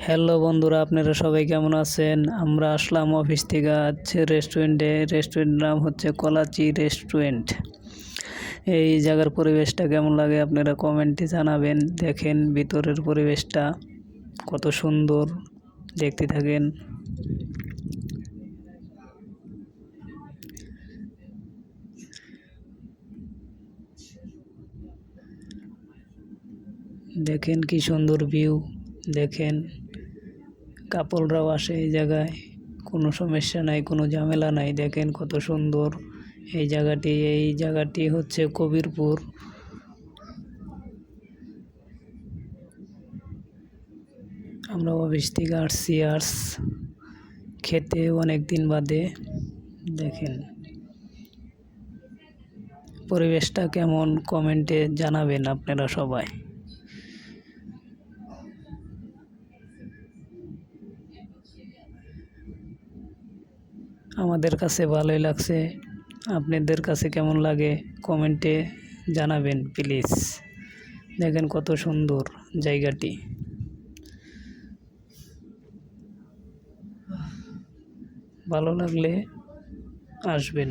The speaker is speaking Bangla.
হ্যালো বন্ধুরা, আপনারা সবাই কেমন আছেন? আমরা আসলাম অফিস থেকে রেস্টুরেন্টের নাম হচ্ছে কলাচি রেস্টুরেন্ট। এই জায়গার পরিবেশটা কেমন লাগে আপনারা কমেন্টে জানাবেন। দেখেন ভিতরের পরিবেশটা কত সুন্দর, দেখতে থাকেন। দেখেন কি সুন্দর ভিউ। দেখেন কাপলরাও আসে এই জায়গায়, কোনো সমস্যা নাই, কোনো ঝামেলা নাই। দেখেন কত সুন্দর এই জায়গাটি হচ্ছে কবিরপুর। আমরা অফিস থেকে আসছি খেতে অনেক দিন বাদে। দেখেন পরিবেশটা কেমন কমেন্টে জানাবেন আপনারা সবাই। আমাদের কাছে ভালোই লাগছে, আপনাদের কাছে কেমন লাগে কমেন্টে জানাবেন প্লিজ। দেখেন কত সুন্দর জায়গাটি। ভালো লাগলে আসবেন।